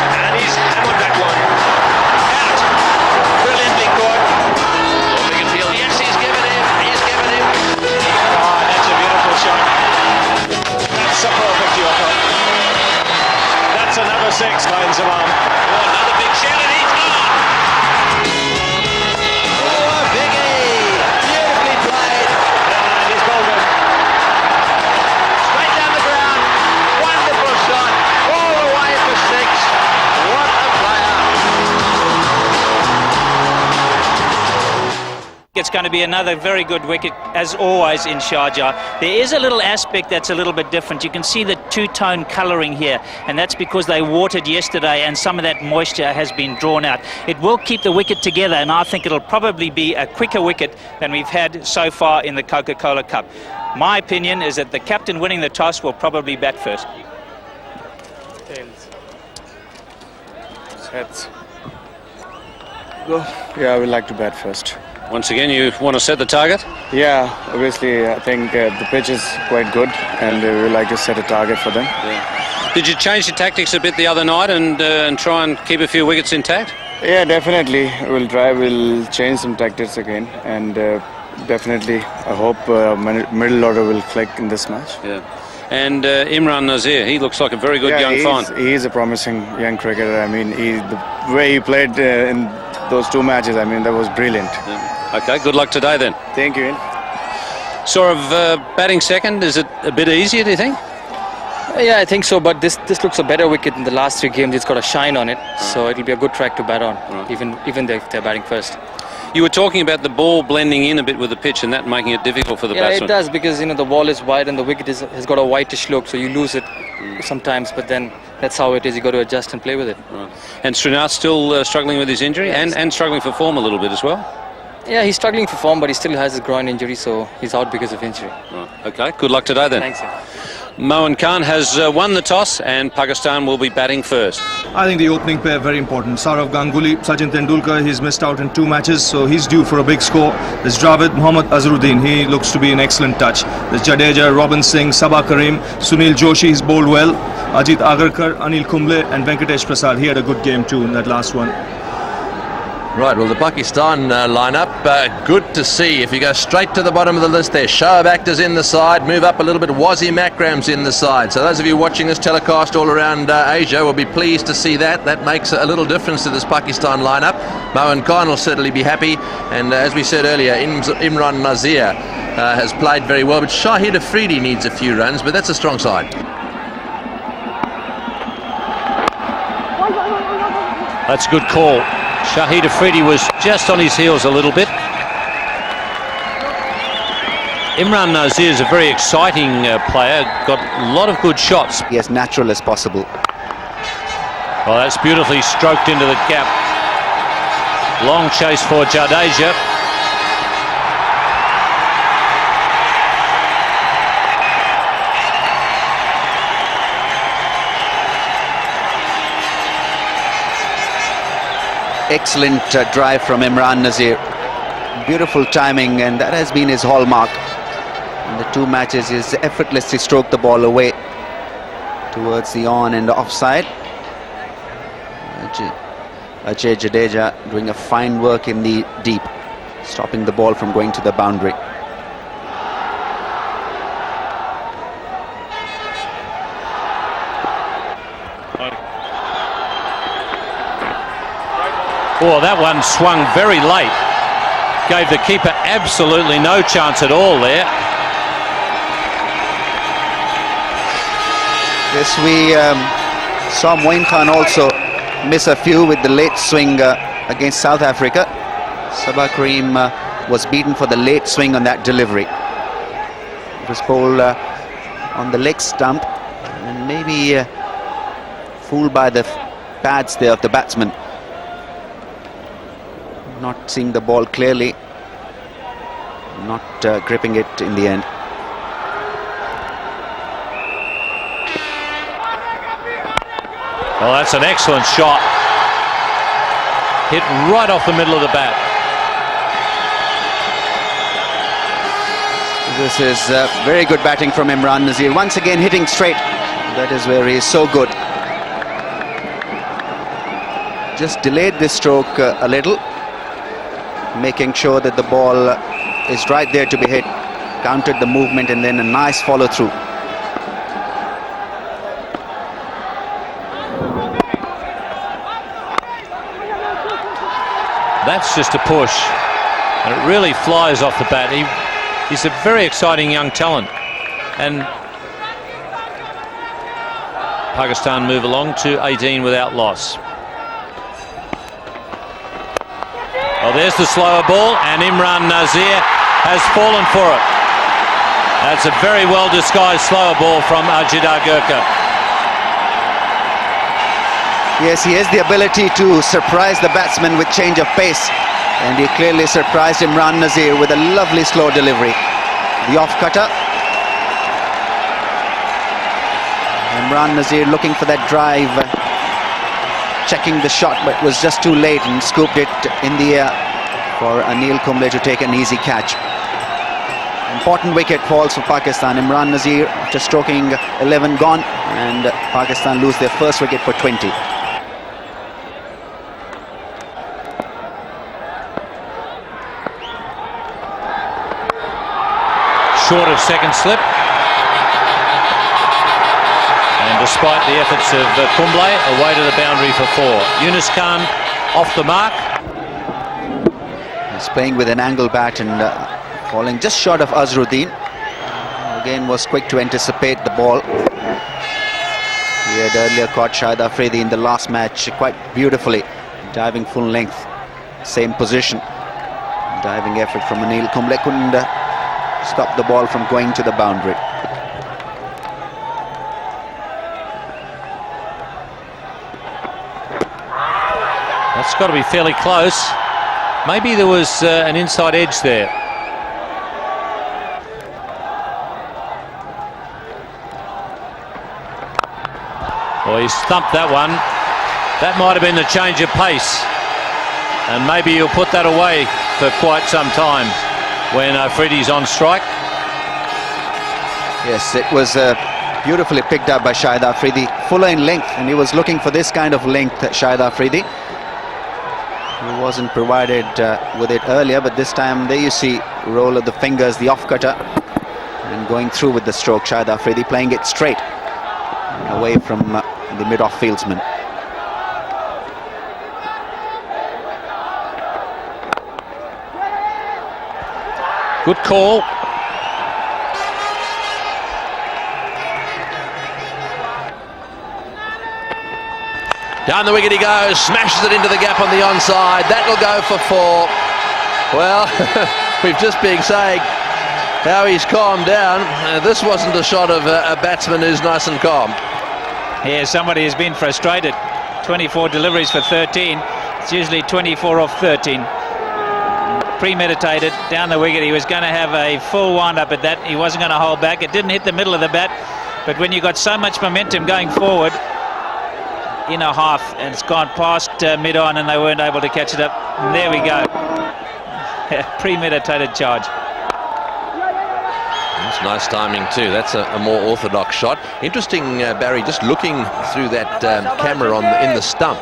and he's hammered that one. Out. Brilliantly caught. Big appeal. Yes, he's given him. He's given him. Oh, that's a beautiful shot. That's a perfect Yoko. That's another six, Lions of Arm. Oh, another big shell, and he's gone. Oh, Biggie. Beautifully played. And he's bowled him. Straight down the ground. Wonderful shot. All the way for six. What a player. It's going to be another very good wicket, as always, in Sharjah. There is a little aspect that's a little bit different. You can see the two-tone colouring here, and that's because they watered yesterday and some of that moisture has been drawn out. It will keep the wicket together, and I think it'll probably be a quicker wicket than we've had so far in the Coca-Cola Cup. My opinion is that the captain winning the toss will probably bat first. Heads. Yeah, I would like to bat first. Once again, you want to set the target? Yeah, obviously, I think the pitch is quite good, and we would like to set a target for them. Yeah. Did you change your tactics a bit the other night and try and keep a few wickets intact? Yeah, definitely. We'll change some tactics again, and definitely, I hope middle order will click in this match. Yeah. And Imran Nazir, he looks like a very good young find. He's a promising young cricketer. I mean, the way he played in those two matches, I mean, that was brilliant. Yeah. Okay, good luck today then. Thank you, Ian. Saurav, batting second, is it a bit easier, do you think? Yeah, I think so, but this looks a better wicket in the last three games. It's got a shine on it, so it'll be a good track to bat on, even if they're batting first. You were talking about the ball blending in a bit with the pitch and that making it difficult for the batsman. Yeah, it does, because the ball is wide and the wicket has got a whitish look, so you lose it sometimes, but then that's how it is. You got to adjust and play with it. Right. And Srinath still struggling with his injury, and struggling for form a little bit as well? Yeah, he's struggling for form, but he still has a groin injury, so he's out because of injury. Right. Okay, good luck today then. Thanks. Yeah. Mohan Khan has won the toss, and Pakistan will be batting first. I think the opening pair very important. Sourav Ganguly, Sachin Tendulkar, he's missed out in 2 matches, so he's due for a big score. There's Dravid, Mohammad Azharuddin, he looks to be an excellent touch. There's Jadeja, Robin Singh, Sabah Karim, Sunil Joshi, he's bowled well. Ajit Agarkar, Anil Kumble and Venkatesh Prasad, he had a good game too in that last one. Right, well, the Pakistan lineup, good to see. If you go straight to the bottom of the list there, Shoaib Akhtar's in the side, move up a little bit, Wasim Akram's in the side. So those of you watching this telecast all around Asia will be pleased to see that. That makes a little difference to this Pakistan lineup. Mohan Khan will certainly be happy. And as we said earlier, Imran Nazir has played very well. But Shahid Afridi needs a few runs, but that's a strong side. That's a good call. Shahid Afridi was just on his heels a little bit. Imran Nazir is a very exciting player, got a lot of good shots. Be as natural as possible. Well, that's beautifully stroked into the gap. Long chase for Jadeja. Excellent drive from Imran Nazir. Beautiful timing, and that has been his hallmark. In the 2 matches, he's effortlessly stroked the ball away towards the on and offside. Ajay Jadeja doing a fine work in the deep, stopping the ball from going to the boundary. Oh, that one swung very late. Gave the keeper absolutely no chance at all there. Yes, we saw Moin Khan also miss a few with the late swing against South Africa. Sabah Karim was beaten for the late swing on that delivery. It was bowled on the leg stump and maybe fooled by the pads there of the batsman. Not seeing the ball clearly, not gripping it in the end. Well, that's an excellent shot. Hit right off the middle of the bat. This is very good batting from Imran Nazir. Once again hitting straight. That is where he is so good. just delayed this stroke a little, making sure that the ball is right there to be hit, countered the movement, and then a nice follow through. That's just a push, and it really flies off the bat. He's a very exciting young talent, and Pakistan move along to 18 without loss. Well, there's the slower ball, and Imran Nazir has fallen for it. That's a very well disguised slower ball from Ajidar Gurkha. Yes, he has the ability to surprise the batsman with change of pace, and he clearly surprised Imran Nazir with a lovely slow delivery. The off cutter. Imran Nazir looking for that drive, checking the shot, but was just too late and scooped it in the air for Anil Kumble to take an easy catch. Important wicket falls for Pakistan. Imran Nazir, after stroking 11, gone, and Pakistan lose their first wicket for 20. Short of second slip. And despite the efforts of Kumble, away to the boundary for 4. Yunus Khan off the mark. He's playing with an angle bat and falling just short of Azharuddin. Again, was quick to anticipate the ball. He had earlier caught Shahid Afridi in the last match quite beautifully, diving full length, same position. Diving effort from Anil Kumble couldn't stop the ball from going to the boundary. That's got to be fairly close. Maybe there was an inside edge there. Well, he stumped that one. That might have been the change of pace. And maybe he'll put that away for quite some time when Afridi's on strike. Yes, it was beautifully picked up by Shahid Afridi. Fuller in length, and he was looking for this kind of length, Shahid Afridi. He wasn't provided with it earlier, but this time there you see roll of the fingers, the off cutter, and going through with the stroke. Shahid Afridi playing it straight away from the mid-off fieldsman. Good call. Down the wicket he goes, smashes it into the gap on the onside. That'll go for 4. Well, we've just been saying how he's calmed down. This wasn't a shot of a batsman who's nice and calm. Yeah, somebody has been frustrated. 24 deliveries for 13. It's usually 24 off 13. Premeditated, down the wicket. He was going to have a full wind-up at that. He wasn't going to hold back. It didn't hit the middle of the bat. But when you've got so much momentum going forward, in a half, and it's gone past mid-on, and they weren't able to catch it up. And there we go. Premeditated charge. That's nice timing too. That's a more orthodox shot. Interesting, Barry, just looking through that camera in the stump.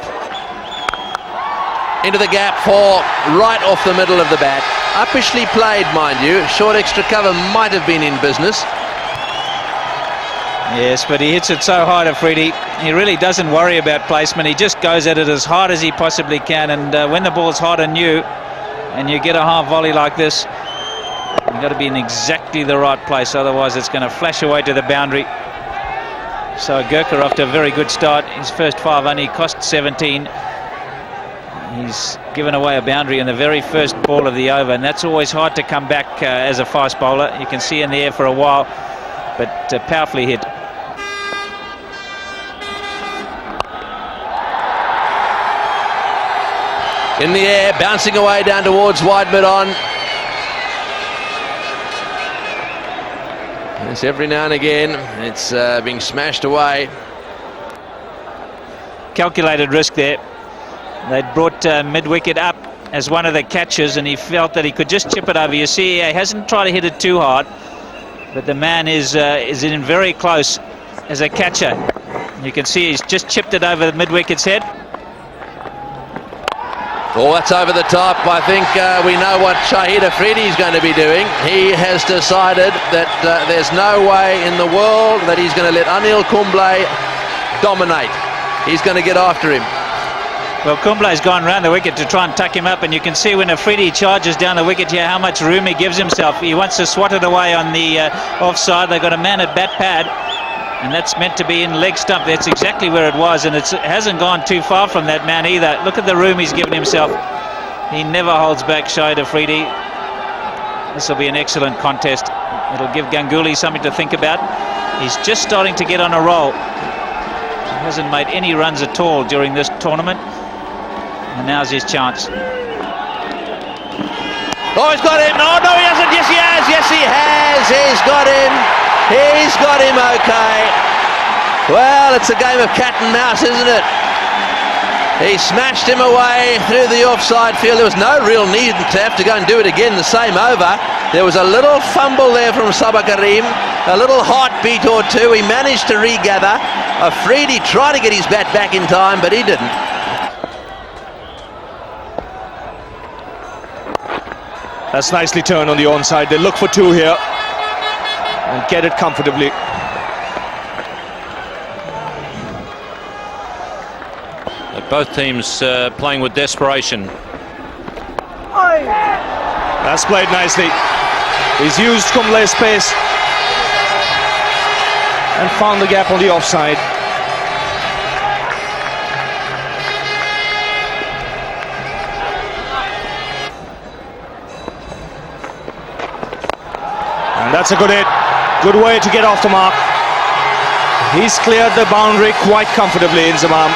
Into the gap for right off the middle of the bat. Uppishly played, mind you. Short extra cover might have been in business. Yes, but he hits it so hard, Afridi. He really doesn't worry about placement. He just goes at it as hard as he possibly can. And when the ball's hot on you, and you get a half volley like this, you've got to be in exactly the right place. Otherwise, it's going to flash away to the boundary. So Gurkha off to a very good start. His first 5 only cost 17. He's given away a boundary in the very first ball of the over, and that's always hard to come back as a fast bowler. You can see in the air for a while, but powerfully hit. In the air, bouncing away down towards wide mid-on. Yes, every now and again, it's being smashed away. Calculated risk there. They'd brought mid-wicket up as one of the catches, and he felt that he could just chip it over. You see, he hasn't tried to hit it too hard, but the man is in very close as a catcher. You can see he's just chipped it over the mid-wicket's head. Oh, that's over the top. I think we know what Shahid Afridi is going to be doing. He has decided that there's no way in the world that he's going to let Anil Kumble dominate. He's going to get after him. Well, Kumble's gone round the wicket to try and tuck him up, and you can see when Afridi charges down the wicket here how much room he gives himself. He wants to swat it away on the offside. They've got a man at bat pad, and that's meant to be in leg stump. That's exactly where it was, and it hasn't gone too far from that man either. Look at the room he's given himself. He never holds back, Shahid Afridi. This will be an excellent contest. It'll give Ganguly something to think about. He's just starting to get on a roll. He hasn't made any runs at all during this tournament, and now's his chance. Oh, he's got him. No, he hasn't. Yes, he has. Yes, he has. He's got him. He's got him, okay. Well, it's a game of cat and mouse, isn't it? He smashed him away through the offside field. There was no real need to have to go and do it again the same over. There was a little fumble there from Sabah Karim, a little heartbeat or two. He managed to regather. Afridi tried to get his bat back in time, but he didn't. That's nicely turned on the onside. They look for two here and get it comfortably. Both teams playing with desperation. That's played nicely. He's used Kumble's space and found the gap on the offside. And that's a good hit. Good way to get off the mark. He's cleared the boundary quite comfortably, Inzamam.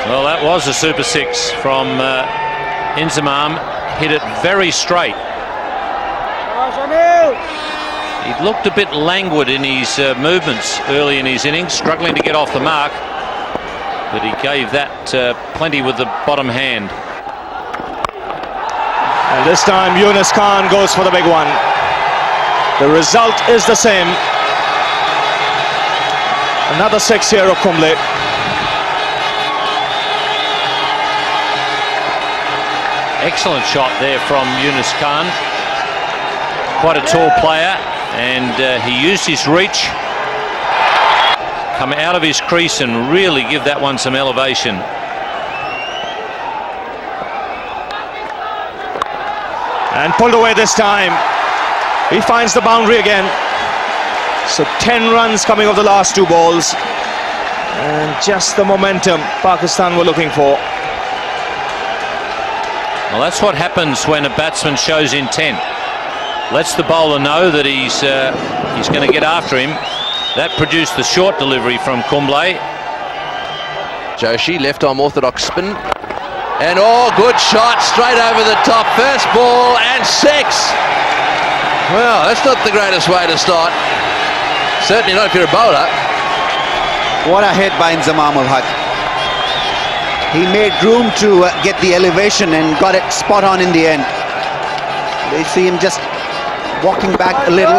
Well, that was a super six from Inzamam. Hit it very straight. He looked a bit languid in his movements early in his innings, struggling to get off the mark, but he gave that plenty with the bottom hand. And this time Yunus Khan goes for the big one. The result is the same. Another six here of Kumble. Excellent shot there from Yunus Khan. Quite a tall player, and he used his reach, come out of his crease and really give that one some elevation. And pulled away this time. He finds the boundary again. So 10 runs coming off the last two balls, and just the momentum Pakistan were looking for. Well, that's what happens when a batsman shows intent. Lets the bowler know that he's going to get after him. That produced the short delivery from Kumble. Joshi, left arm orthodox spin. And good shot straight over the top. First ball and six. Well, that's not the greatest way to start. Certainly not if you're a bowler. What a hit by Inzamam ul Haq. He made room to get the elevation and got it spot on in the end. They see him just walking back a little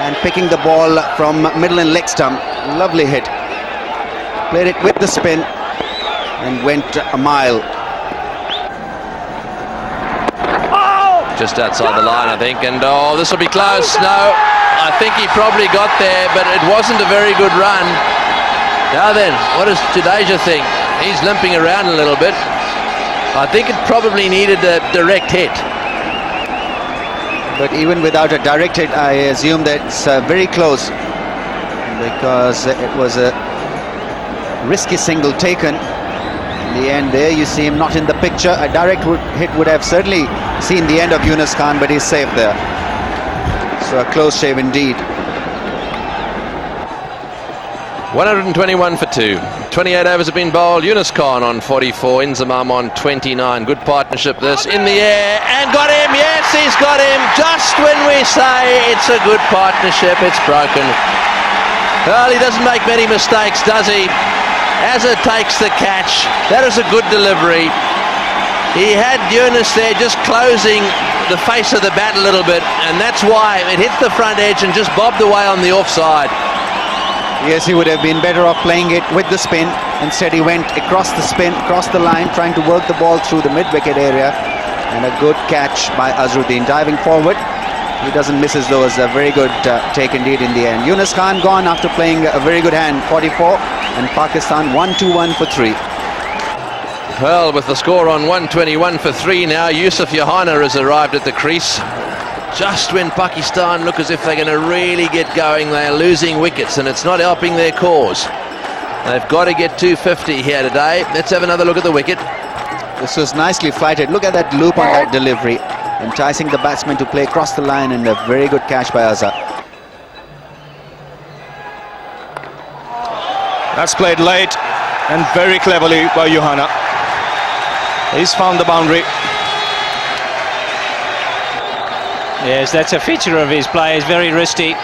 and picking the ball from middle and leg stump. Lovely hit. Played it with the spin and went a mile. Just outside the line, I think. And this will be close. No, I think he probably got there, but it wasn't a very good run. Now then, what does Jadeja think? He's limping around a little bit. I think it probably needed a direct hit. But even without a direct hit, I assume that's very close, because it was a risky single taken. In the end there, you see him not in the picture. A direct hit would have certainly seen the end of Yunus Khan, but he's safe there. So a close shave indeed. 121 for 2. 28 overs have been bowled. Yunus Khan on 44, Inzamam on 29. Good partnership this. In the air, and got him. Yes, he's got him. Just when we say it's a good partnership, it's broken. Well, he doesn't make many mistakes, does he? Azza takes the catch. That is a good delivery. He had Yunus there just closing the face of the bat a little bit, and that's why it hit the front edge and just bobbed away on the offside. Yes, he would have been better off playing it with the spin. Instead, he went across the spin, across the line, trying to work the ball through the mid-wicket area. And a good catch by Azharuddin. Diving forward, he doesn't miss as though. It's a very good take indeed in the end. Yunus Khan gone after playing a very good hand, 44, and Pakistan 1-2-1 for 3. Well, with the score on 121 for 3 now, Yusuf Yohana has arrived at the crease. Just when Pakistan look as if they're going to really get going, they're losing wickets, and it's not helping their cause. They've got to get 250 here today. Let's have another look at the wicket. This was nicely flighted. Look at that loop on that delivery, enticing the batsman to play across the line, and a very good catch by Azhar. That's played late and very cleverly by Yohana. He's found the boundary. Yes, that's a feature of his play. He's very wristy.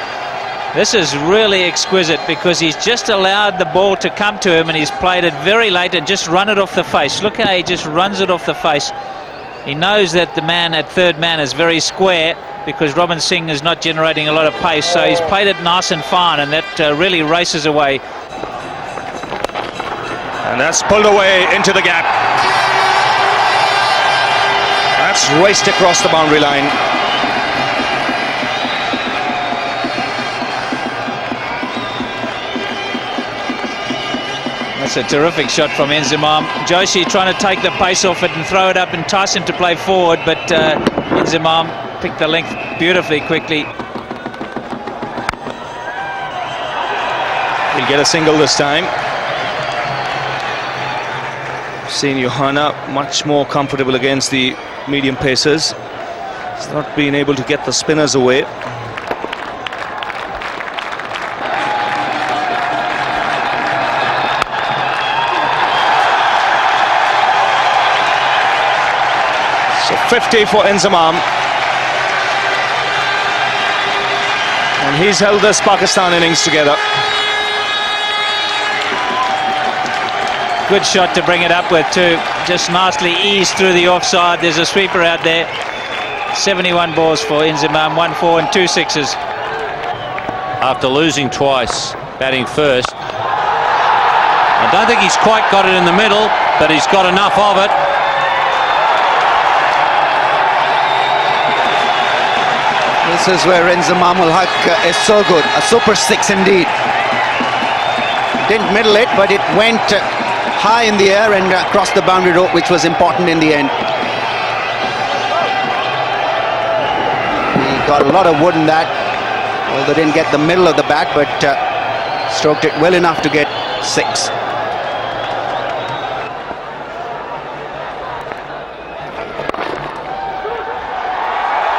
This is really exquisite because he's just allowed the ball to come to him and he's played it very late and just run it off the face. Look how he just runs it off the face. He knows that the man at third man is very square because Robin Singh is not generating a lot of pace, so he's played it nice and fine, and that really races away. And that's pulled away into the gap. That's raced across the boundary line. That's a terrific shot from Inzamam. Joshi trying to take the pace off it and throw it up and entice him to play forward, but Inzamam picked the length beautifully quickly. He'll get a single this time. Seen Yohana much more comfortable against the medium pacers. He's not been able to get the spinners away. So 50 for Inzamam. And he's held this Pakistan innings together. Good shot to bring it up with too. Just nicely eased through the offside. There's a sweeper out there. 71 balls for Inzamam, 1 4 and 2 6s. After losing twice, batting first. I don't think he's quite got it in the middle, but he's got enough of it. This is where Inzamam ul Haq is so good. A super 6 indeed. Didn't middle it, but it went high in the air and across the boundary rope, which was important in the end. He got a lot of wood in that, although didn't get the middle of the bat, but stroked it well enough to get 6.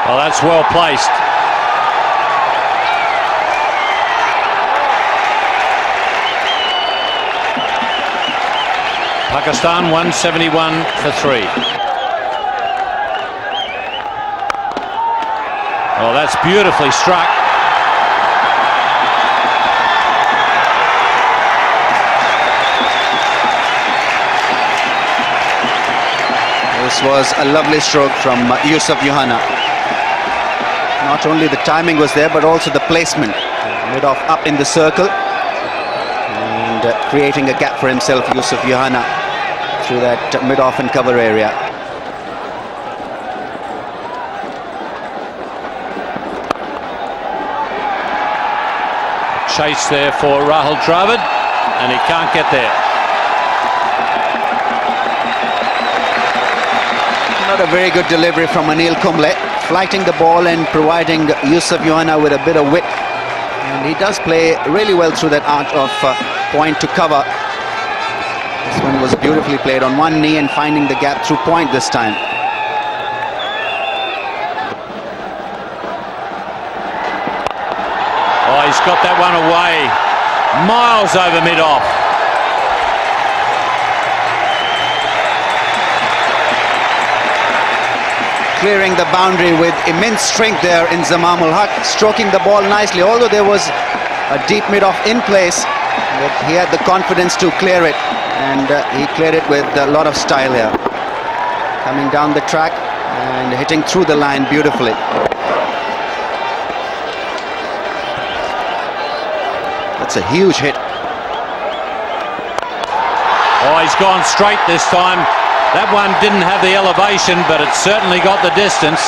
Well, that's well placed. Pakistan 171 for 3. Well, that's beautifully struck. This was a lovely stroke from Yusuf Yohana. Not only the timing was there, but also the placement. Mid-off up in the circle and creating a gap for himself, Yusuf Yohana, through that mid-off and cover area. Chase there for Rahul Dravid, and he can't get there. Not a very good delivery from Anil Kumble, flighting the ball and providing Yusuf Yohana with a bit of width. And he does play really well through that arch of point to cover. This one was beautifully played on one knee and finding the gap through point this time. Oh, he's got that one away. Miles over mid-off. Clearing the boundary with immense strength there in Inzamam ul Haq, stroking the ball nicely, although there was a deep mid-off in place, but he had the confidence to clear it, and he cleared it with a lot of style here. Coming down the track, And hitting through the line beautifully. That's a huge hit. Oh, he's gone straight this time. That one didn't have the elevation, but it certainly got the distance.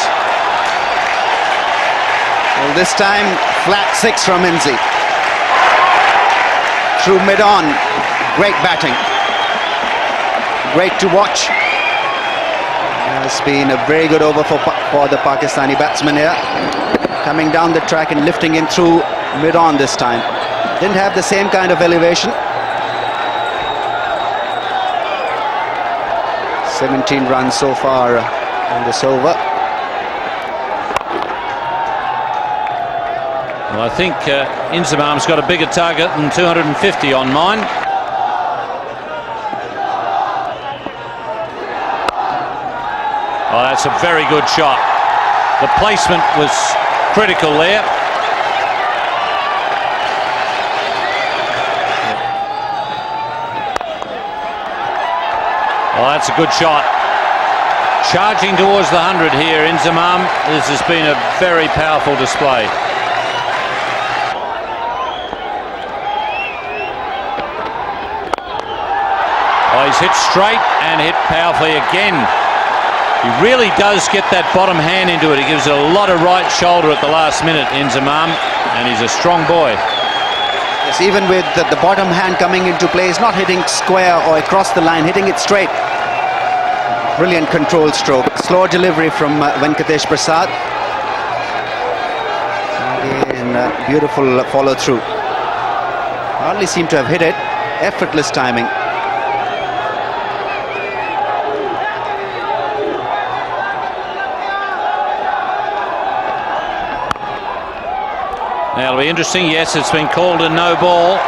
Well, this time, flat 6 from Inzi. Through mid-on. Great batting. Great to watch. It's been a very good over for the Pakistani batsman here. Coming down the track and lifting him through mid-on this time. Didn't have the same kind of elevation. 17 runs so far in this over. Well, I think Inzamam's got a bigger target than 250 on mine. Oh, that's a very good shot. The placement was critical there. Oh, that's a good shot. Charging towards the 100 here, Inzamam. This has been a very powerful display. Oh, he's hit straight and hit powerfully again. He really does get that bottom hand into it. He gives it a lot of right shoulder at the last minute, Inzamam, and he's a strong boy. Yes, even with the bottom hand coming into play, he's not hitting square or across the line, hitting it straight. Brilliant control stroke. Slow delivery from Venkatesh Prasad. Again, beautiful follow through. Hardly seemed to have hit it. Effortless timing. Now it'll be interesting. Yes, it's been called a no ball.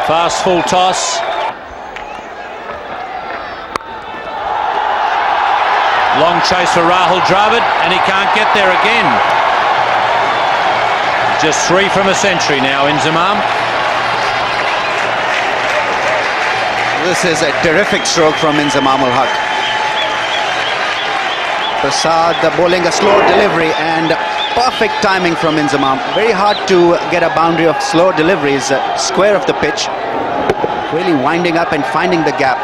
Fast full toss. Long chase for Rahul Dravid, and he can't get there again. Just 3 from a century now, Inzamam. This is a terrific stroke from Inzamam ul Haq. Prasad bowling a slow delivery and perfect timing from Inzamam. Very hard to get a boundary of slow deliveries, square of the pitch. Really winding up and finding the gap.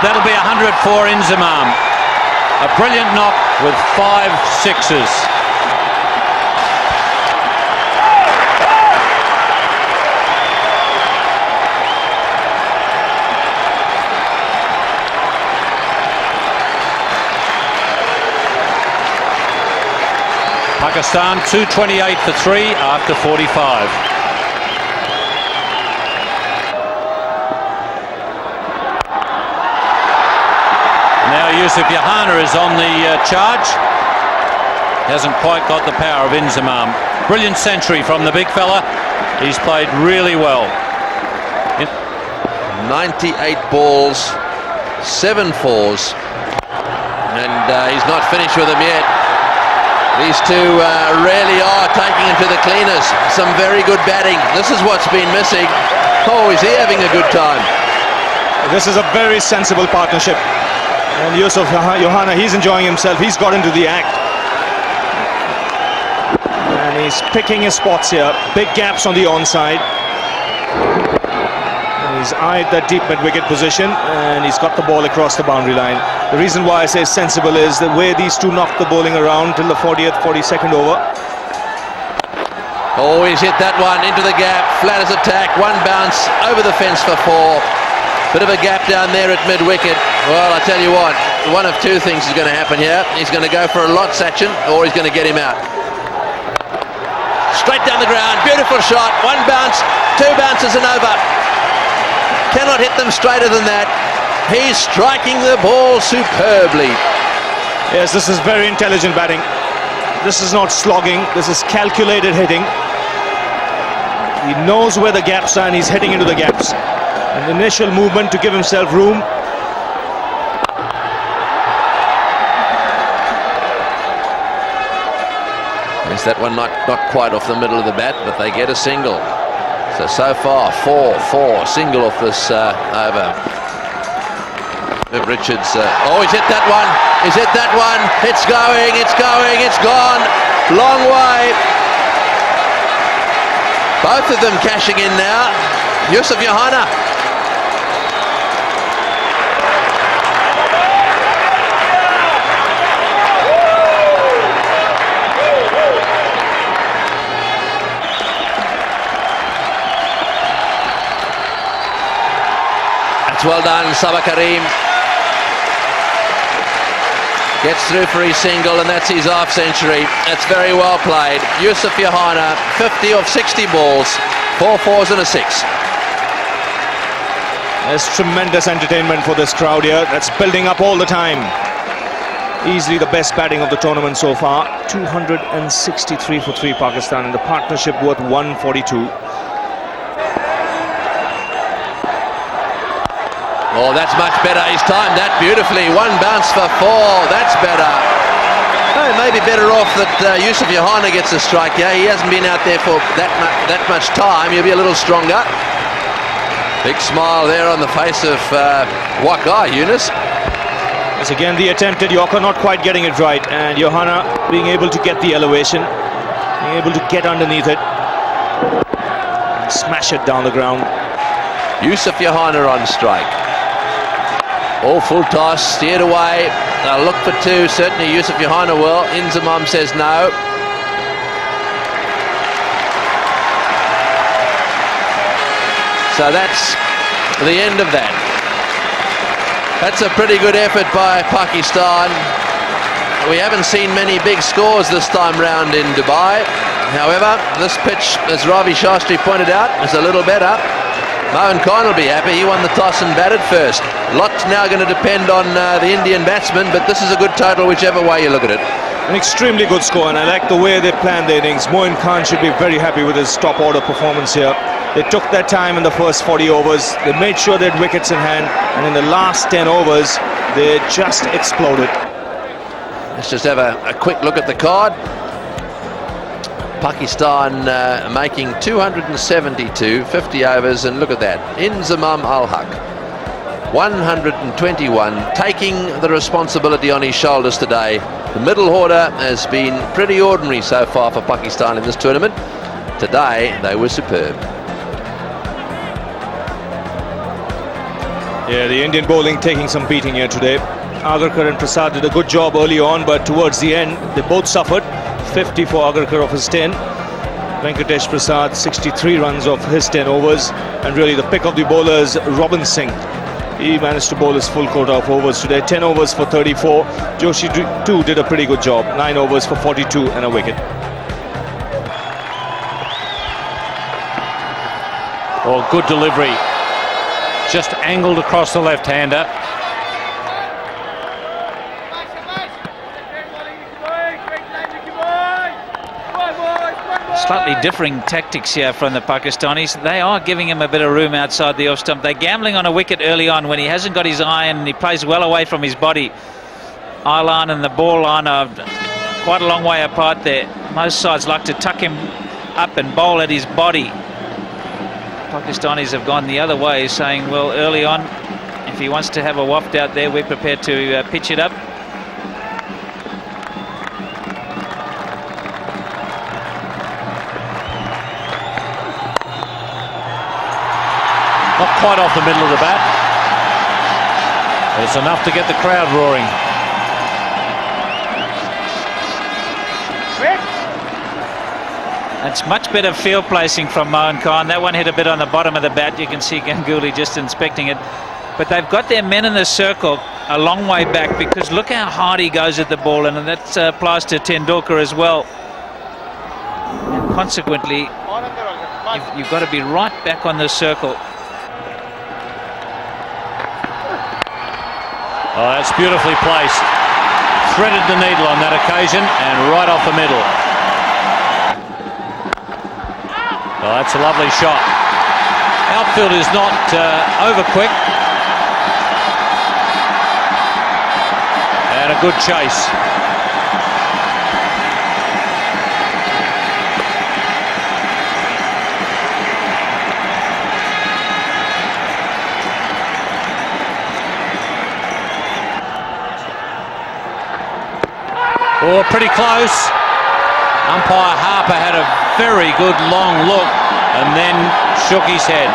That'll be 100 for Inzamam. A brilliant knock with 5 sixes. Pakistan 228 for 3 after 45. Now Yusuf Yohana is on the charge. Hasn't quite got the power of Inzamam. Brilliant century from the big fella. He's played really well. 98 balls, 7 fours, and he's not finished with them yet. These two really are taking him to the cleaners. Some very good batting. This is what's been missing. Oh, is he having a good time? This is a very sensible partnership. And Yusuf Yohana, he's enjoying himself. He's got into the act. And he's picking his spots here. Big gaps on the onside. And he's eyed that deep mid-wicket position. And he's got the ball across the boundary line. The reason why I say sensible is the way these two knocked the bowling around till the 40th, 42nd over. Oh, he's hit that one into the gap. Flat as a tack. One bounce over the fence for 4. Bit of a gap down there at mid-wicket. Well, I tell you what, one of 2 things is going to happen here. He's going to go for a lot, Sachin, or he's going to get him out. Straight down the ground, beautiful shot. 1 bounce, 2 bounces and over. Cannot hit them straighter than that. He's striking the ball superbly. Yes, this is very intelligent batting. This is not slogging, this is calculated hitting. He knows where the gaps are and he's heading into the gaps. An initial movement to give himself room. misses. That one not quite off the middle of the bat, but they get a single. So far, 4-4, single off this over. Richards, he's hit that one. He's hit that one. It's going, it's gone. Long way. Both of them cashing in now. Yusuf Johanna. That's well done, Sabah Karim. Gets through for his single, and that's his half century. That's very well played. Yusuf Johanna, 50 of 60 balls, 4 fours and a 6. There's tremendous entertainment for this crowd here. That's building up all the time. Easily the best batting of the tournament so far. 263 for 3 Pakistan, and the partnership worth 142. Oh, that's much better. He's timed that beautifully. 1 bounce for 4. That's better. Oh, maybe better off that Yusuf Johanna gets a strike. Yeah, he hasn't been out there for that much time. He'll be a little stronger. Big smile there on the face of Waqar Yunus. Yes, again the attempted Yorker not quite getting it right, and Johanna being able to get the elevation, being able to get underneath it and smash it down the ground. Yusuf Johanna on strike. All full toss, steered away. They'll look for 2. Certainly Yusuf Johanna will. Inzamam says no. So that's the end of that. That's a pretty good effort by Pakistan. We haven't seen many big scores this time round in Dubai. However, this pitch, as Ravi Shastri pointed out, is a little better. Mohan Khan will be happy. He won the toss and batted first. Lots now going to depend on the Indian batsmen, but this is a good total whichever way you look at it. An extremely good score, and I like the way they planned the innings. Mohan Khan should be very happy with his top order performance here. They took their time in the first 40 overs. They made sure they had wickets in hand, and in the last 10 overs, they just exploded. Let's just have a quick look at the card. Pakistan making 272, 50 overs, and look at that. Inzamam Al-Haq, 121, taking the responsibility on his shoulders today. The middle order has been pretty ordinary so far for Pakistan in this tournament. Today, they were superb. Yeah, the Indian bowling taking some beating here today. Agarkar and Prasad did a good job early on, but towards the end, they both suffered. 50 for Agarkar of his 10. Venkatesh Prasad, 63 runs of his 10 overs. And really the pick of the bowlers, Robin Singh. He managed to bowl his full quota of overs today. 10 overs for 34. Joshi too did a pretty good job. 9 overs for 42 and a wicket. Oh, good delivery. Just angled across the left-hander. Slightly differing tactics here from the Pakistanis. They are giving him a bit of room outside the off stump. They're gambling on a wicket early on when he hasn't got his iron and he plays well away from his body. Eye line and the ball line are quite a long way apart there. Most sides like to tuck him up and bowl at his body. Pakistanis have gone the other way, saying, well, early on, if he wants to have a waft out there, we're prepared to pitch it up. Not quite off the middle of the bat. But it's enough to get the crowd roaring. It's much better field placing from Mohan Khan. That one hit a bit on the bottom of the bat. You can see Ganguly just inspecting it. But they've got their men in the circle a long way back, because look how hard he goes at the ball, and that applies to Tendulkar as well. And consequently, you've got to be right back on the circle. Oh, that's beautifully placed. Threaded the needle on that occasion and right off the middle. Oh, that's a lovely shot. Outfield is not over quick. And a good chase. Oh, pretty close. Umpire Harper had a very good long look and then shook his head.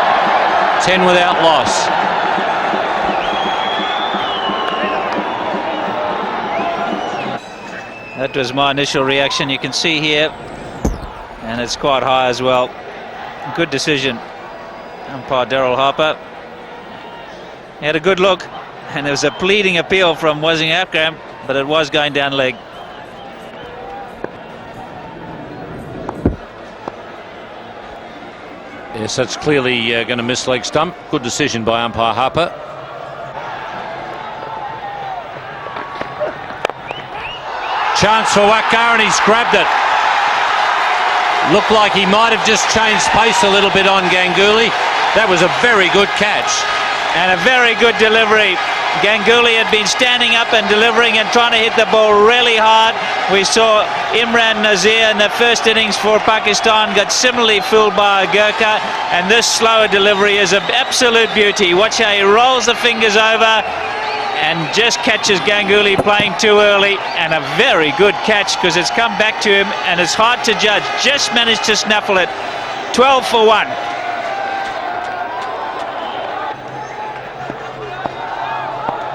10 without loss. That was my initial reaction. You can see here, and it's quite high as well. Good decision. Umpire Daryl Harper. He had a good look, and there was a pleading appeal from Wasim Akram, but it was going down leg. Yes, that's clearly going to miss leg stump. Good decision by umpire Harper. Chance for Waqar, and he's grabbed it. Looked like he might have just changed pace a little bit on Ganguly. That was a very good catch. And a very good delivery. Ganguly had been standing up and delivering and trying to hit the ball really hard. We saw Imran Nazir in the first innings for Pakistan got similarly fooled by a Gurkha, and this slower delivery is an absolute beauty. Watch how he rolls the fingers over and just catches Ganguly playing too early, and a very good catch because it's come back to him and it's hard to judge. Just managed to snaffle it. 12 for 1.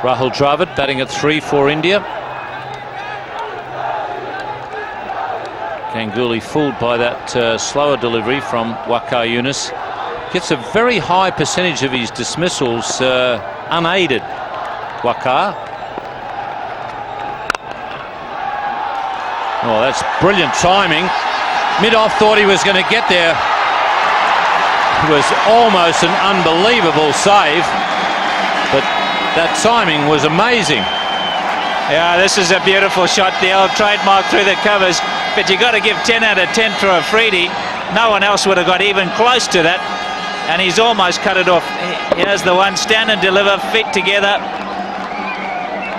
Rahul Dravid batting at 3 for India. Ganguly fooled by that slower delivery from Waqar Younis. Gets a very high percentage of his dismissals unaided, Waqar. Oh, that's brilliant timing. Mid-off thought he was going to get there. It was almost an unbelievable save, but that timing was amazing. Yeah, this is a beautiful shot, the old trademark through the covers, but you got to give 10 out of 10 for Afridi. No one else would have got even close to that, and he's almost cut it off. Here's the one, stand and deliver, feet together.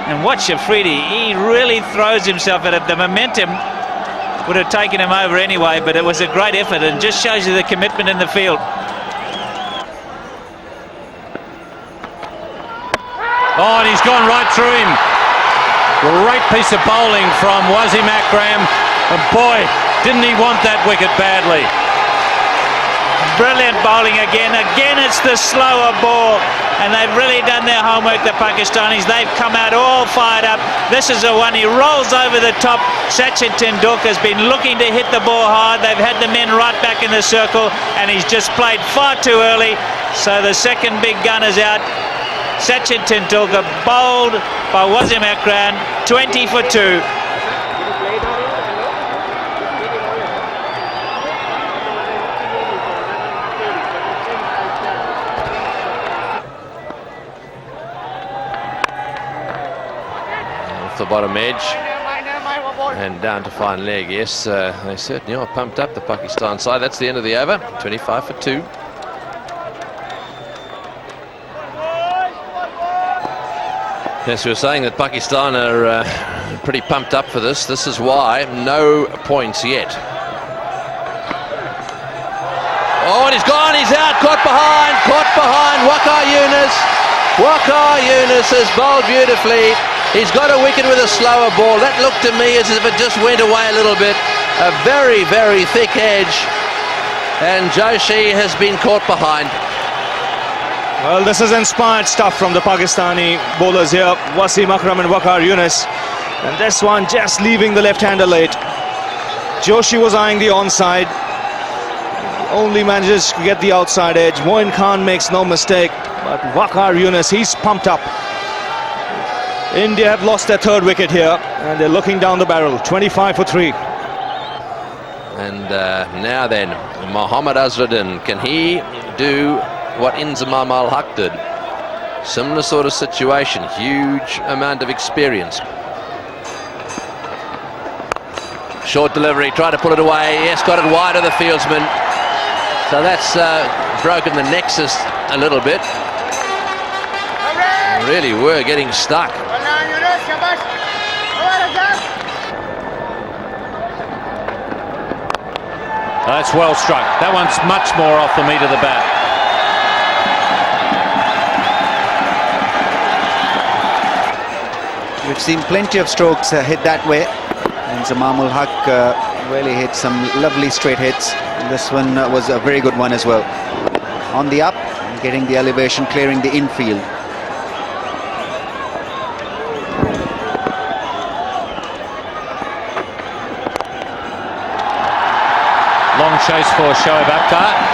And watch Afridi, he really throws himself at it. The momentum would have taken him over anyway, but it was a great effort and just shows you the commitment in the field. Oh, and he's gone right through him. Great piece of bowling from Wasim Akram. And boy, didn't he want that wicket badly. Brilliant bowling again. Again, it's the slower ball. And they've really done their homework, the Pakistanis. They've come out all fired up. This is the one, he rolls over the top. Sachin Tendulkar's been looking to hit the ball hard. They've had the men right back in the circle, and he's just played far too early. So the second big gun is out. Sachin Tendulkar bowled by Wasim Akram, 20 for 2. Off the bottom edge and down to fine leg. Yes, they certainly are pumped up, the Pakistan side. That's the end of the over, 25 for 2. Yes, we were saying that Pakistan are pretty pumped up for this. This is why no points yet. Oh, and he's gone, he's out, caught behind. Waqar Younis. Waqar Younis has bowled beautifully. He's got a wicket with a slower ball. That looked to me as if it just went away a little bit. A very, very thick edge. And Joshi has been caught behind. Well, this is inspired stuff from the Pakistani bowlers here, Wasim Akram and Waqar Younis. And this one just leaving the left-hander late. Joshi was eyeing the onside. Only manages to get the outside edge. Moin Khan makes no mistake. But Waqar Younis, he's pumped up. India have lost their third wicket here, and they're looking down the barrel. 25 for 3. And now then, Mohammad Azharuddin, can he do what Inzamam al-Haq did? Similar sort of situation, huge amount of experience. Short delivery, try to pull it away. Yes, got it wide of the fieldsman. So that's broken the nexus a little bit. Really were getting stuck. That's well struck. That one's much more off the meat of the bat. We've seen plenty of strokes hit that way, Zamamul Haq really hit some lovely straight hits. And this one was a very good one as well. On the up, getting the elevation, clearing the infield. Long chase for Shoaib Akhtar.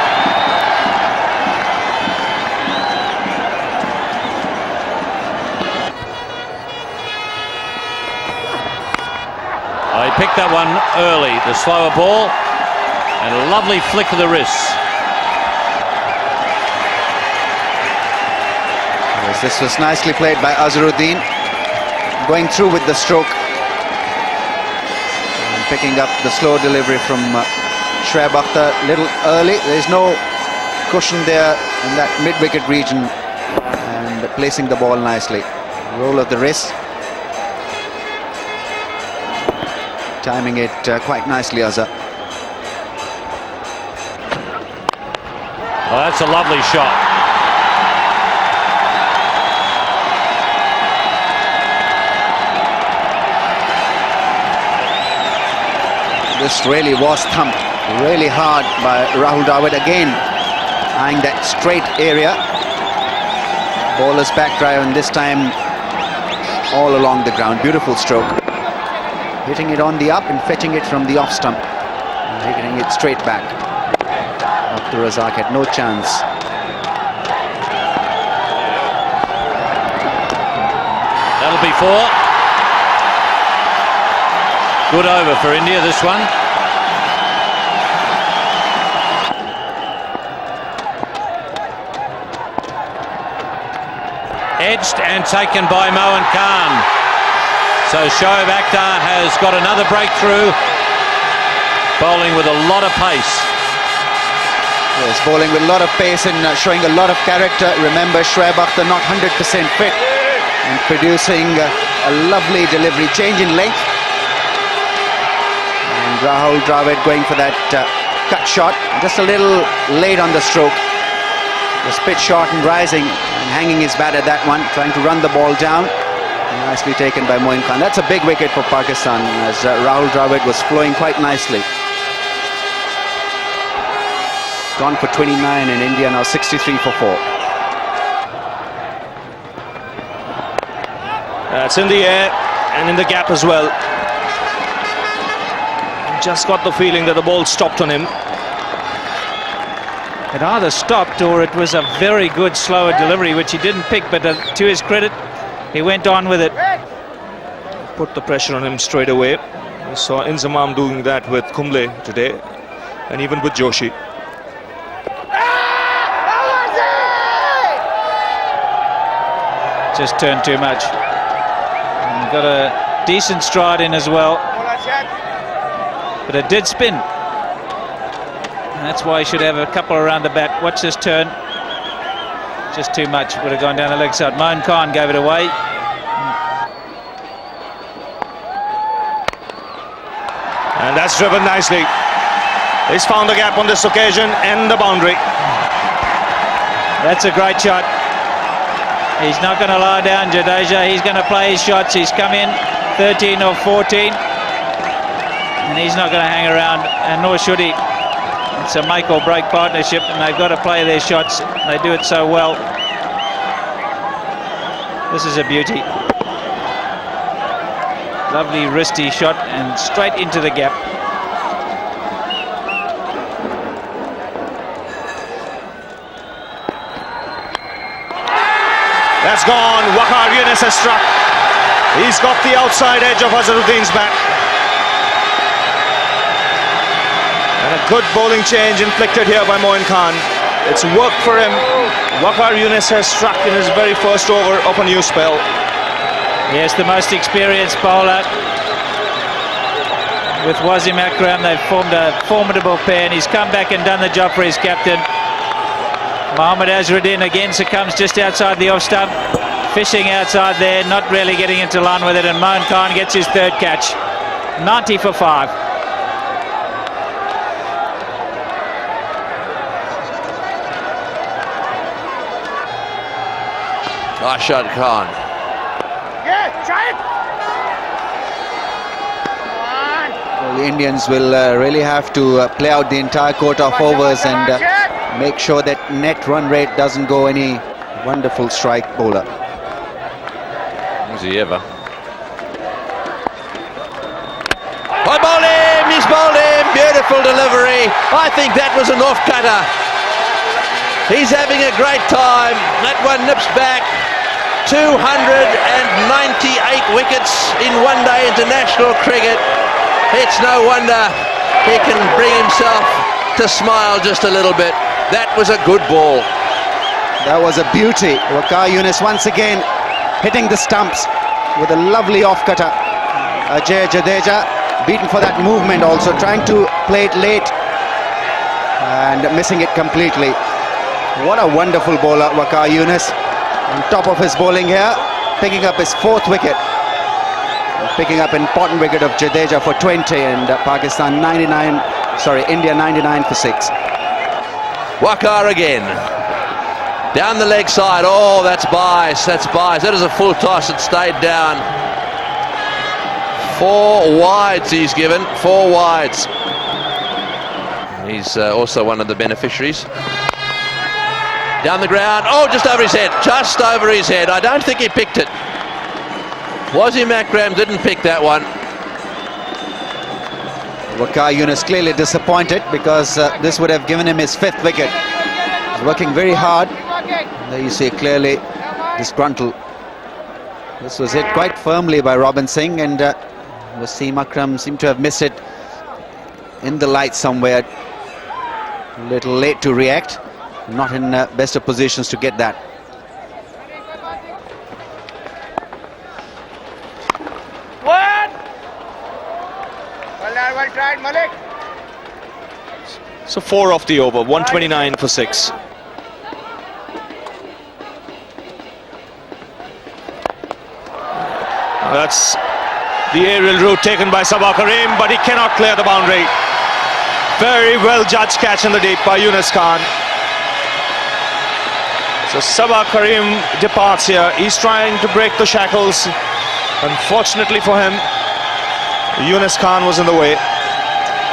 He picked that one early, the slower ball, and a lovely flick of the wrists. Yes, this was nicely played by Azharuddin, going through with the stroke and picking up the slow delivery from Shoaib Akhtar. Little early, there is no cushion there in that mid-wicket region, and placing the ball nicely. Roll of the wrist. Timing it quite nicely, Azhar. Oh, that's a lovely shot. This really was thumped really hard by Rahul Dravid again, eyeing that straight area. Bowler's back drive, and this time all along the ground. Beautiful stroke. Hitting it on the up and fetching it from the off stump. And hitting it straight back. Abdur Razak had no chance. That'll be 4. Good over for India, this one. Edged and taken by Moin Khan. So Shoaib Akhtar has got another breakthrough, bowling with a lot of pace. Yes, bowling with a lot of pace and showing a lot of character. Remember, Shoaib Akhtar not 100% fit and producing a lovely delivery, change in length. And Rahul Dravid going for that cut shot, just a little late on the stroke. Was pitch short and rising and hanging his bat at that one, trying to run the ball down. Nicely taken by Moin Khan. That's a big wicket for Pakistan, as Rahul Dravid was flowing quite nicely. Gone for 29 in India, now 63 for 4. It's in the air and in the gap as well. Just got the feeling that the ball stopped on him. It either stopped or it was a very good slower delivery, which he didn't pick, but to his credit, he went on with it. Put the pressure on him straight away. We saw Inzamam doing that with Kumble today, and even with Joshi. Just turned too much. And got a decent stride in as well. But it did spin. And that's why he should have a couple around the bat. Watch this turn. Just too much. Would have gone down the leg side. Moin Khan gave it away. And that's driven nicely. He's found the gap on this occasion and the boundary. That's a great shot. He's not going to lie down, Jadeja. He's going to play his shots. He's come in 13 or 14. And he's not going to hang around, and nor should he. It's a make or break partnership, and they've got to play their shots. They do it so well. This is a beauty. Lovely wristy shot and straight into the gap. That's gone. Waqar Younis has struck. He's got the outside edge of Azharuddin's bat. And a good bowling change inflicted here by Moin Khan. It's worked for him. Waqar Younis has struck in his very first over of a new spell. Yes, the most experienced bowler. With Wasim Akram, they've formed a formidable pair, and he's come back and done the job for his captain. Mohammad Azharuddin again succumbs just outside the off stump. Fishing outside there, not really getting into line with it, and Moin Khan gets his third catch. 90 for 5. Rashad Khan. Yeah, try it. Come on. The Indians will really have to play out the entire quota of overs and make sure that net run rate doesn't go any wonderful strike bowler. Is he ever? I bowled him, he's bowled him, beautiful delivery. I think that was an off-cutter. He's having a great time. That one nips back. 298 wickets in one-day international cricket. It's no wonder he can bring himself to smile just a little bit. That was a good ball. That was a beauty. Waqar Younis once again hitting the stumps with a lovely off-cutter. Ajay Jadeja beaten for that movement also, trying to play it late and missing it completely. What a wonderful bowler, Waqar Younis. On top of his bowling here, picking up his 4th wicket. Picking up an important wicket of Jadeja for 20 and India 99 for 6. Waqar again. Down the leg side. Oh, that's bias. That's bias. That is a full toss. It stayed down. 4 wides he's given. 4 wides. He's also one of the beneficiaries. Down the ground. Oh, just over his head. Just over his head. I don't think he picked it. Wasim Akram didn't pick that one. Waqar Younis clearly disappointed because this would have given him his 5th wicket. He's working very hard. There you see clearly disgruntled. This was hit quite firmly by Robin Singh, and Wasim Akram seemed to have missed it in the light somewhere. A little late to react. Not in best of positions to get that. Well tried, Malik. So 4 off the over, 129 for 6. That's the aerial route taken by Sabah Karim, but he cannot clear the boundary. Very well judged catch in the deep by Younis Khan. So Sabah Karim departs here. He's trying to break the shackles. Unfortunately for him, Younis Khan was in the way.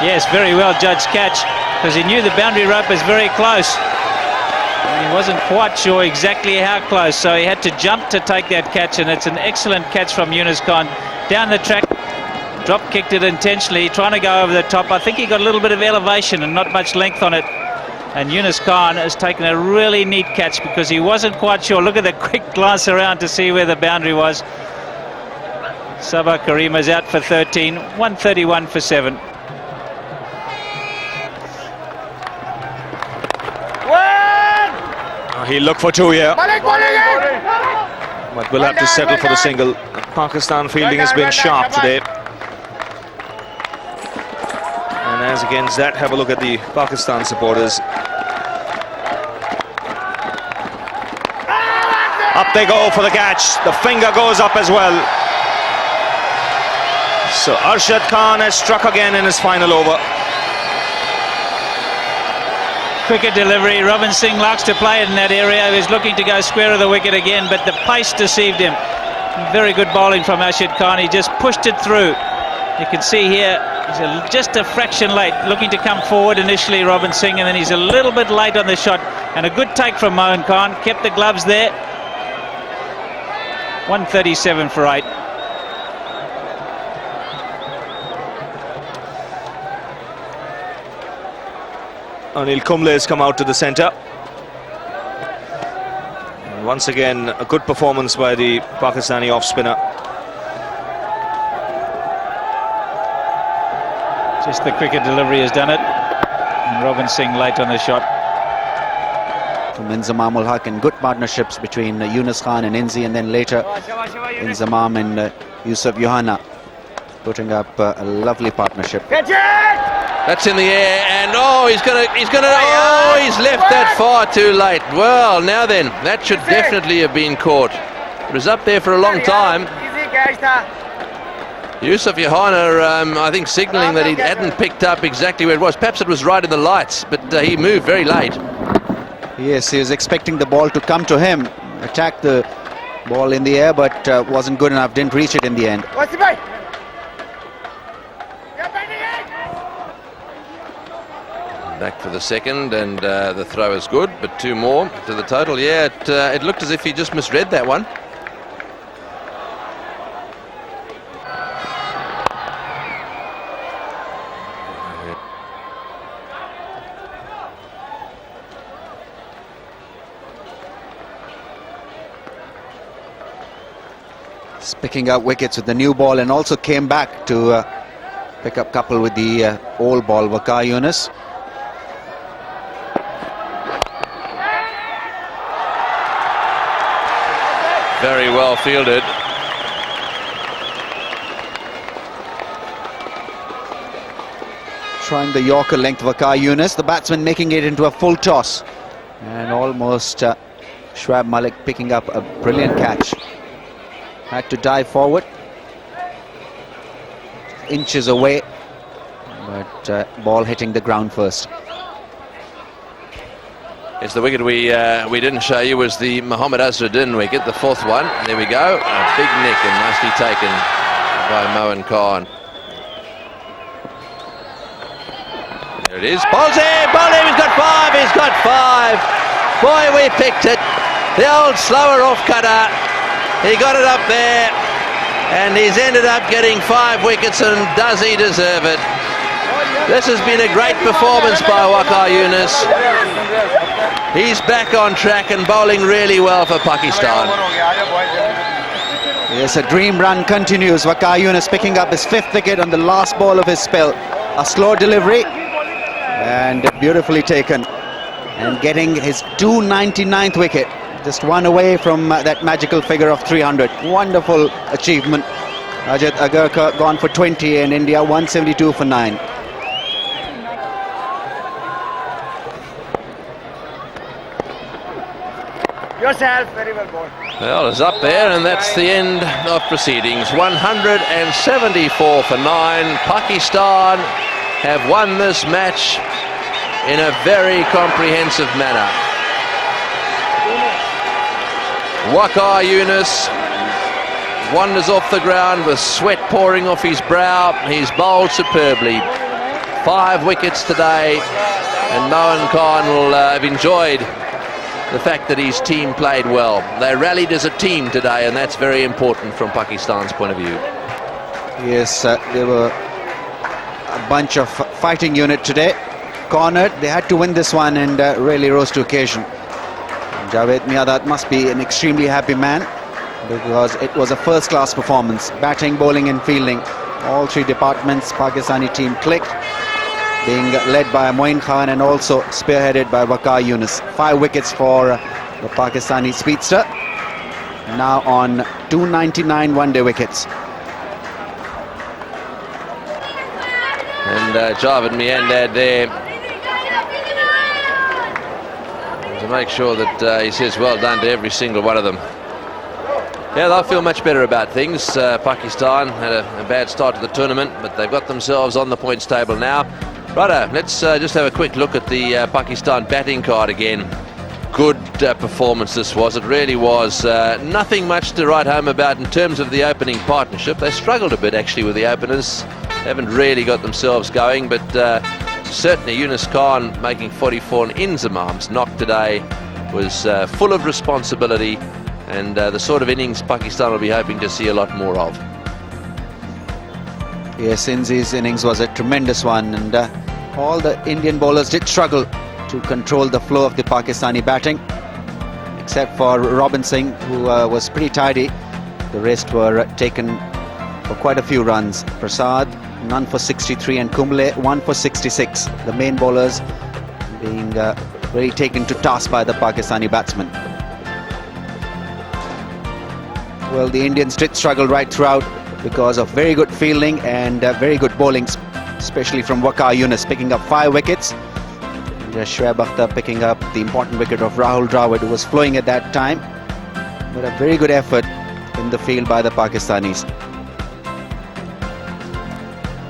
Yes, very well judged catch, because he knew the boundary rope was very close. And he wasn't quite sure exactly how close, so he had to jump to take that catch, and it's an excellent catch from Younis Khan. Down the track, drop kicked it intentionally, trying to go over the top. I think he got a little bit of elevation and not much length on it. And Younis Khan has taken a really neat catch because he wasn't quite sure. Look at the quick glance around to see where the boundary was. Sabah Karim is out for 13, 131 for 7. He'll look for 2 here. But we'll have to settle for the single. Pakistan fielding has been sharp today. And as against that, have a look at the Pakistan supporters. Up they go for the catch. The finger goes up as well. So Arshad Khan has struck again in his final over. Cricket delivery. Robin Singh likes to play it in that area. He was looking to go square of the wicket again, but the pace deceived him. Very good bowling from Arshad Khan. He just pushed it through. You can see here, he's just a fraction late, looking to come forward initially, Robin Singh, and then he's a little bit late on the shot. And a good take from Mohan Khan. Kept the gloves there. 137 for 8. Anil Kumble has come out to the centre. And once again, a good performance by the Pakistani off-spinner. Just the cricket delivery has done it. And Robin Singh late on the shot. From Inzamam ul Haq, and good partnerships between Younis Khan and Inzi, and then later Inzamam and Yusuf Yohana putting up a lovely partnership. That's in the air, and oh, he's left that far too late. Well, now then, that should definitely have been caught. It was up there for a long time. Yusuf Yohana, I think, signalling that he hadn't picked up exactly where it was. Perhaps it was right in the lights, but he moved very late. Yes, he was expecting the ball to come to him, attack the ball in the air, but wasn't good enough, didn't reach it in the end. Back for the second, and the throw is good, but 2 more to the total. Yeah, it looked as if he just misread that one. He's picking up wickets with the new ball and also came back to pick up couple with the old ball, Waqar Younis. Very well fielded. Trying the Yorker length, Waqar Younis, the batsman making it into a full toss. And almost Shoaib Malik picking up a brilliant catch. Had to dive forward. Inches away, but ball hitting the ground first. It's the wicket we didn't show you was the Mohammad Azharuddin wicket, the 4th one. There we go, a big nick and nicely taken by Moeen Khan. There it is, bowls him, he's got 5, he's got 5. Boy, we picked it. The old slower off cutter, he got it up there, and he's ended up getting 5 wickets, and does he deserve it? This has been a great performance by Waqar Younis. He's back on track and bowling really well for Pakistan. Yes, a dream run continues. Waqar Younis picking up his 5th wicket on the last ball of his spell. A slow delivery and beautifully taken, and getting his 299th wicket. Just one away from that magical figure of 300. Wonderful achievement. Ajit Agarkar gone for 20 and India 172 for 9. Yourself, very well bowled. Well, it's up there, and that's the end of proceedings. 174 for 9. Pakistan have won this match in a very comprehensive manner. Waqar Younis wanders off the ground with sweat pouring off his brow. He's bowled superbly. 5 wickets today, and Moeen Khan will have enjoyed the fact that his team played well. They rallied as a team today, and that's very important from Pakistan's point of view. Yes, they were a bunch of fighting unit today. Cornered, they had to win this one and really rose to occasion. Javed Miadat must be an extremely happy man, because it was a first-class performance. Batting, bowling and fielding, all 3 departments, Pakistani team clicked, being led by Moeen Khan and also spearheaded by Waqar Younis. 5 wickets for the Pakistani speedster, now on 299 one-day wickets. And Javed Miandad there to make sure that he says well done to every single one of them. Yeah, they'll feel much better about things. Pakistan had a bad start to the tournament, but they've got themselves on the points table now. Righto, let's just have a quick look at the Pakistan batting card again. Good performance this was. It really was. Nothing much to write home about in terms of the opening partnership. They struggled a bit actually with the openers. Haven't really got themselves going, but certainly Younis Khan making 44 and Inzamam's knock today was full of responsibility, and the sort of innings Pakistan will be hoping to see a lot more of. Yes, Inzi's innings was a tremendous one, and all the Indian bowlers did struggle to control the flow of the Pakistani batting, except for Robin Singh, who was pretty tidy. The rest were taken for quite a few runs. Prasad, none for 63, and Kumble, 1 for 66. The main bowlers being really taken to task by the Pakistani batsmen. Well, the Indians did struggle right throughout because of very good fielding and very good bowling, especially from Waqar Younis, picking up 5 wickets. Shoaib Akhtar picking up the important wicket of Rahul Dravid, who was flowing at that time. But a very good effort in the field by the Pakistanis.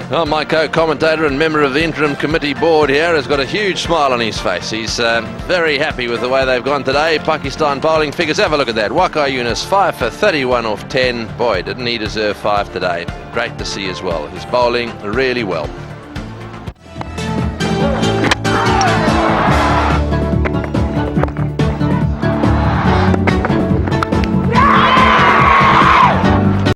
Well, my co-commentator and member of the interim committee board here has got a huge smile on his face. He's very happy with the way they've gone today. Pakistan bowling figures, have a look at that. Waqar Younis 5 for 31 off 10. Boy, didn't he deserve 5 today. Great to see as well. He's bowling really well.